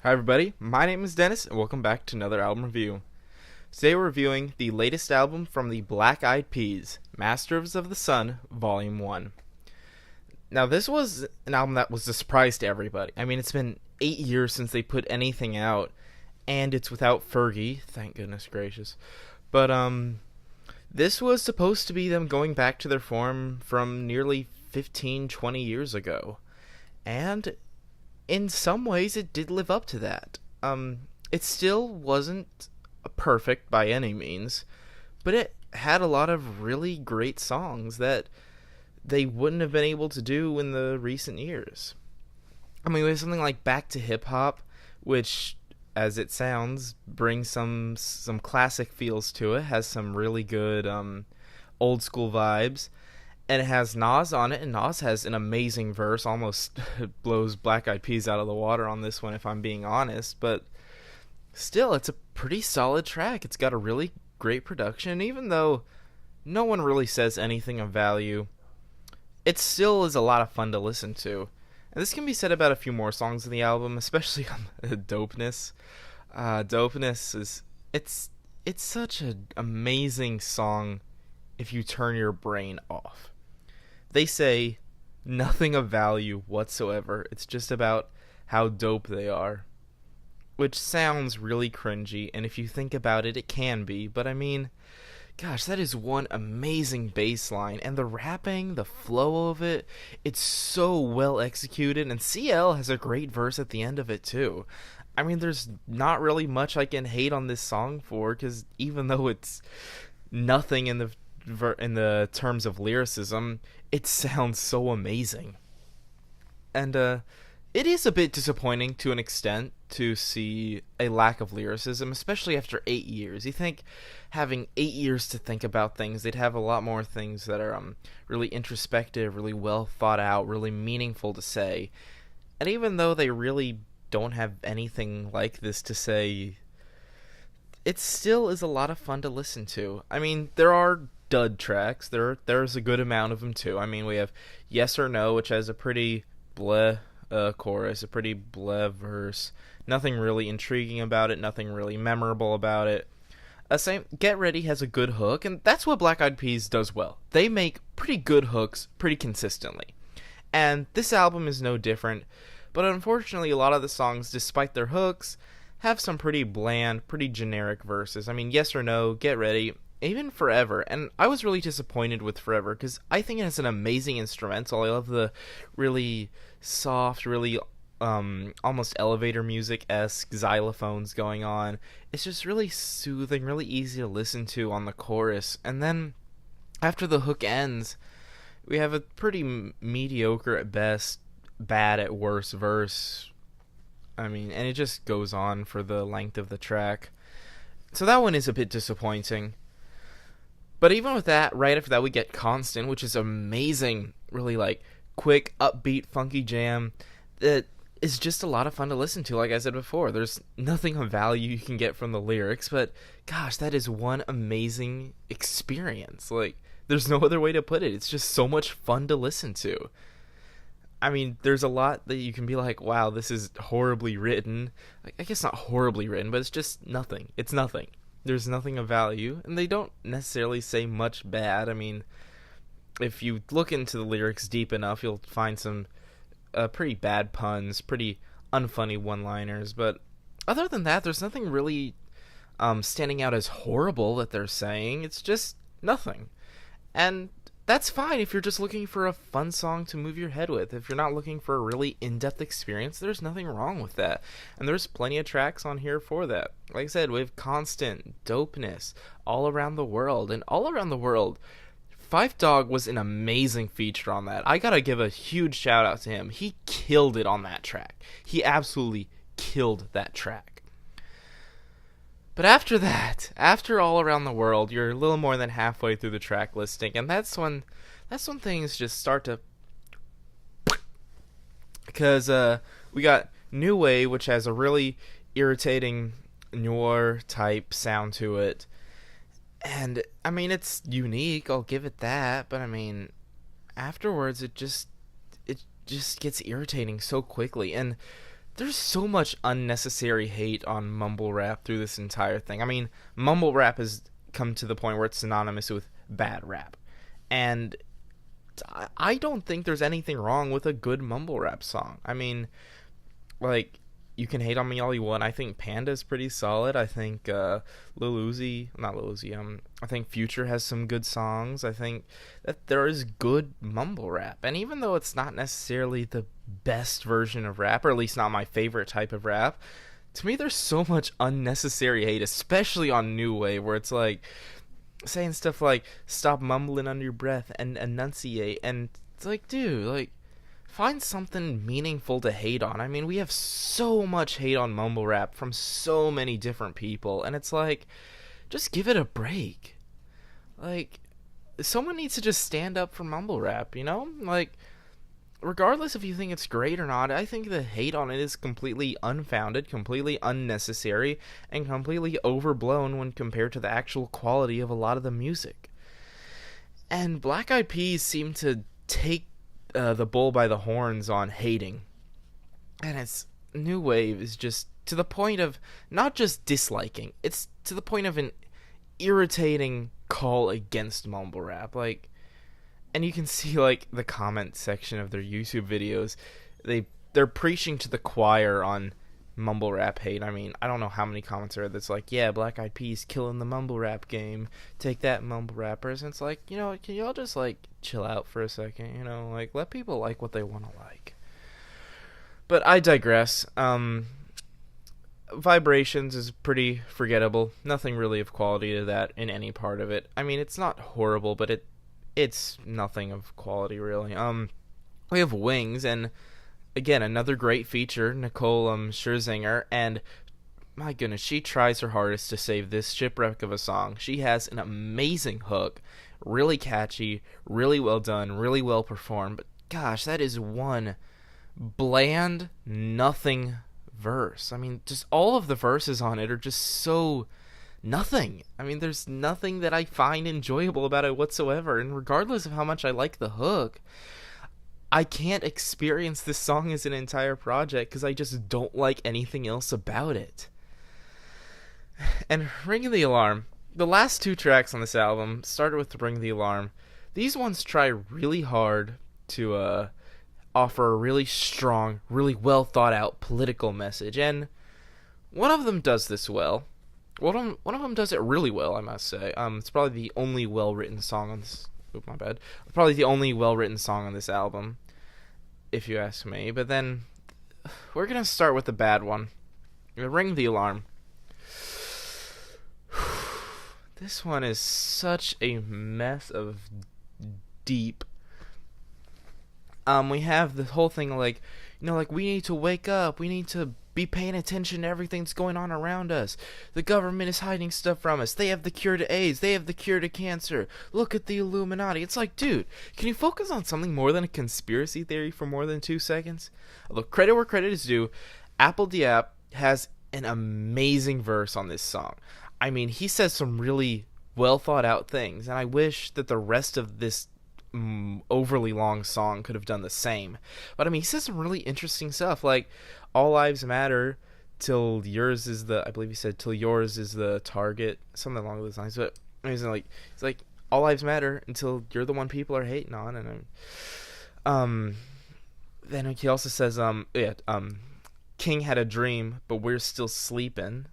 Hi everybody, my name is Dennis and welcome back to another album review. Today we're reviewing the latest album from the Black Eyed Peas, Masters of the Sun, Volume 1. Now this was an album that was a surprise to everybody. I mean, it's been 8 years since they put anything out, and it's without Fergie, thank goodness gracious. But this was supposed to be them going back to their form from nearly 15, 20 years ago. And in some ways it did live up to that. It still wasn't perfect by any means, but it had a lot of really great songs that they wouldn't have been able to do in the recent years. I mean, we have something like Back to Hiphop, which, as it sounds, brings some classic feels to it, has some really good old school vibes. And it has Nas on it, and Nas has an amazing verse, almost blows Black Eyed Peas out of the water on this one if I'm being honest, but still, it's a pretty solid track. It's got a really great production, even though no one really says anything of value, it still is a lot of fun to listen to. And this can be said about a few more songs in the album, especially on Dopeness. Dopeness it's such an amazing song if you turn your brain off. They say nothing of value whatsoever. It's just about how dope they are. Which sounds really cringy, and if you think about it, it can be. But I mean, gosh, that is one amazing bass line. And the rapping, the flow of it, it's so well executed. And CL has a great verse at the end of it, too. I mean, there's not really much I can hate on this song for, because even though it's nothing in the terms of lyricism, it sounds so amazing. And it is a bit disappointing to an extent to see a lack of lyricism, especially after 8 years. You think having 8 years to think about things, they'd have a lot more things that are really introspective, really well thought out, really meaningful to say. And even though they really don't have anything like this to say, it still is a lot of fun to listen to. I mean, there are dud tracks. There's a good amount of them too. I mean, we have Yes or No, which has a pretty bleh chorus, a pretty bleh verse. Nothing really intriguing about it. Nothing really memorable about it. Same Get Ready has a good hook, and that's what Black Eyed Peas does well. They make pretty good hooks pretty consistently. And this album is no different. But unfortunately, a lot of the songs, despite their hooks, have some pretty bland, pretty generic verses. I mean, Yes or No, Get Ready, even Forever. And I was really disappointed with Forever because I think it has an amazing instrumental. I love the really soft, really almost elevator music-esque xylophones going on. It's just really soothing, really easy to listen to on the chorus. And then after the hook ends, we have a pretty mediocre at best, bad at worst verse. I mean, and it just goes on for the length of the track. So that one is a bit disappointing. But even with that, right after that we get Constant, which is amazing, really like quick, upbeat, funky jam that is just a lot of fun to listen to. Like I said before, there's nothing of value you can get from the lyrics, but gosh, that is one amazing experience. Like, there's no other way to put it. It's just so much fun to listen to. I mean, there's a lot that you can be like, wow, this is horribly written. I guess not horribly written, but it's just nothing. It's nothing. There's nothing of value, and they don't necessarily say much bad. I mean, if you look into the lyrics deep enough, you'll find some pretty bad puns, pretty unfunny one-liners, but other than that, there's nothing really standing out as horrible that they're saying. It's just nothing. And that's fine if you're just looking for a fun song to move your head with. If you're not looking for a really in-depth experience, there's nothing wrong with that. And there's plenty of tracks on here for that. Like I said, we have Constant, Dopeness, All Around the World. And All Around the World, Phife Dawg was an amazing feature on that. I gotta give a huge shout out to him. He killed it on that track. He absolutely killed that track. But after that, after All Around the World, you're a little more than halfway through the track listing, and that's when things just start to, because we got New Way, which has a really irritating noir type sound to it, and I mean, it's unique, I'll give it that, but I mean, afterwards it just gets irritating so quickly. And there's so much unnecessary hate on mumble rap through this entire thing. I mean, mumble rap has come to the point where it's synonymous with bad rap. And I don't think there's anything wrong with a good mumble rap song. I mean, like, you can hate on me all you want. I think Panda's pretty solid. I think not Lil Uzi, I think Future has some good songs. I think that there is good mumble rap. And even though it's not necessarily the best version of rap, or at least not my favorite type of rap, to me there's so much unnecessary hate, especially on New Wave, where it's like saying stuff like stop mumbling under your breath and enunciate, and it's like, dude, like, find something meaningful to hate on. I mean, we have so much hate on mumble rap from so many different people, and it's like, just give it a break. Like, someone needs to just stand up for mumble rap, you know? Like, regardless if you think it's great or not, I think the hate on it is completely unfounded, completely unnecessary, and completely overblown when compared to the actual quality of a lot of the music. And Black Eyed Peas seem to take the bull by the horns on hating. And it's New Wave is just to the point of not just disliking, it's to the point of an irritating call against mumble rap. Like, and you can see, like, the comment section of their YouTube videos, they're preaching to the choir on mumble rap hate. I mean, I don't know how many comments are that's like, yeah, Black Eyed Peas killing the mumble rap game, take that, mumble rappers. And it's like, you know, can y'all just, like, chill out for a second, you know, like, let people like what they want to like. But I digress. Vibrations is pretty forgettable. Nothing really of quality to that in any part of it. I mean, it's not horrible, but it's nothing of quality, really. We have Wings, and again, another great feature, Nicole Scherzinger, and my goodness, she tries her hardest to save this shipwreck of a song. She has an amazing hook, really catchy, really well done, really well performed, but gosh, that is one bland, nothing verse. I mean, just all of the verses on it are just so nothing. I mean, there's nothing that I find enjoyable about it whatsoever, and regardless of how much I like the hook, I can't experience this song as an entire project because I just don't like anything else about it. And Ring the Alarm, the last two tracks on this album started with Ring the Alarm. These ones try really hard to offer a really strong, really well thought out political message, and one of them does this well. One of them does it really well, I must say. It's probably the only well-written song on this. Oop, my bad. Probably the only well-written song on this album, if you ask me. But then we're gonna start with the bad one. Ring the Alarm. This one is such a mess of deep. We have the whole thing like, you know, like, we need to wake up. We need to be paying attention to everything that's going on around us. The government is hiding stuff from us. They have the cure to AIDS. They have the cure to cancer. Look at the Illuminati. It's like, dude, can you focus on something more than a conspiracy theory for more than 2 seconds? Although, credit where credit is due, Apple Diap has an amazing verse on this song. I mean, he says some really well thought out things, and I wish that the rest of this overly long song could have done the same. But I mean, he says some really interesting stuff, like all lives matter till yours is the, I believe he said, till yours is the target, something along those lines. But he's like all lives matter until you're the one people are hating on. And then he also says King had a dream but we're still sleeping,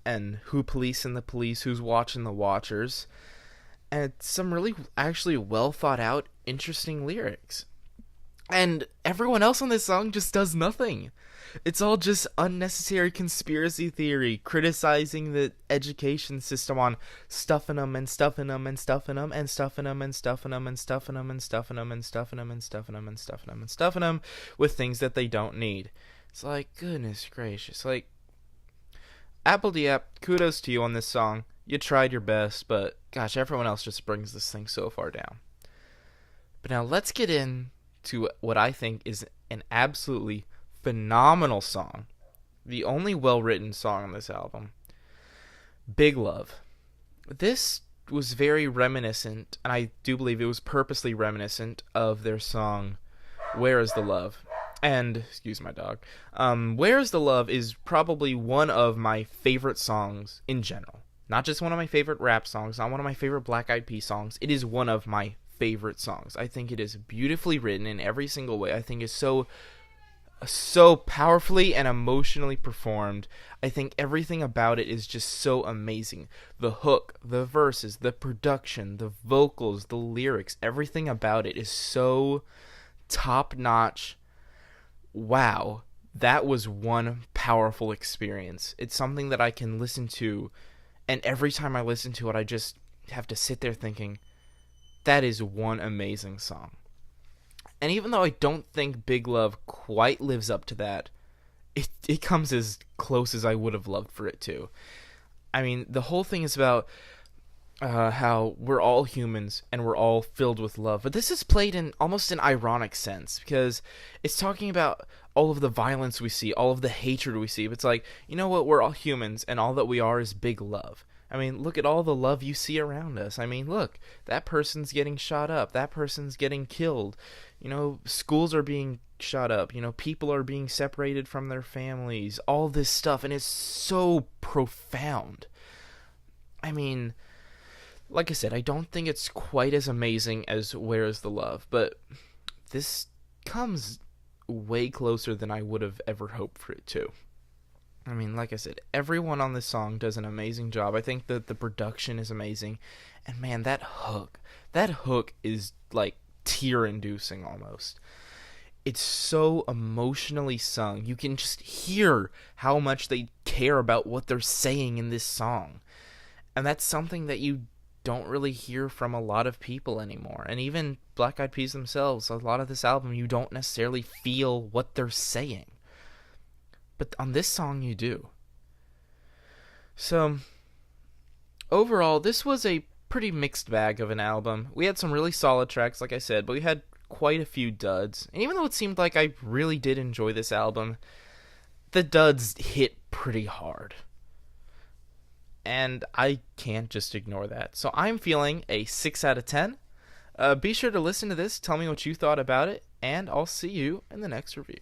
and who policing the police, who's watching the watchers. And some really actually well thought out, interesting lyrics. And everyone else on this song just does nothing. It's all just unnecessary conspiracy theory, criticizing the education system on stuffing them and stuffing them and stuffing them and stuffing them and stuffing them and stuffing them and stuffing them and stuffing them and stuffing them and stuffing them and stuffing them with things that they don't need. It's like, goodness gracious. Like, Apple Diap, kudos to you on this song. You tried your best, but gosh, everyone else just brings this thing so far down. But now let's get into what I think is an absolutely phenomenal song. The only well-written song on this album. Big Love. This was very reminiscent, and I do believe it was purposely reminiscent of their song, Where is the Love? And excuse my dog. Where's the Love is probably one of my favorite songs in general. Not just one of my favorite rap songs, not one of my favorite Black Eyed Peas songs. It is one of my favorite songs. I think it is beautifully written in every single way. I think it's so powerfully and emotionally performed. I think everything about it is just so amazing. The hook, the verses, the production, the vocals, the lyrics, everything about it is so top notch. Wow, that was one powerful experience. It's something that I can listen to, and every time I listen to it, I just have to sit there thinking, that is one amazing song. And even though I don't think Big Love quite lives up to that, it comes as close as I would have loved for it to. I mean, the whole thing is about how we're all humans and we're all filled with love. But this is played in almost an ironic sense, because it's talking about all of the violence we see, all of the hatred we see. But it's like, you know what? We're all humans, and all that we are is big love. I mean, look at all the love you see around us. I mean, look, that person's getting shot up. That person's getting killed. You know, schools are being shot up. You know, people are being separated from their families. All this stuff, and it's so profound. I mean, like I said, I don't think it's quite as amazing as Where Is the Love, but this comes way closer than I would have ever hoped for it to. I mean, like I said, everyone on this song does an amazing job. I think that the production is amazing. And man, that hook is like tear-inducing almost. It's so emotionally sung. You can just hear how much they care about what they're saying in this song. And that's something that you don't really hear from a lot of people anymore. And even Black Eyed Peas themselves, a lot of this album, you don't necessarily feel what they're saying. But on this song, you do. So, overall, this was a pretty mixed bag of an album. We had some really solid tracks, like I said, but we had quite a few duds. And even though it seemed like I really did enjoy this album, the duds hit pretty hard. And I can't just ignore that. So I'm feeling a 6 out of 10. Be sure to listen to this, tell me what you thought about it, and I'll see you in the next review.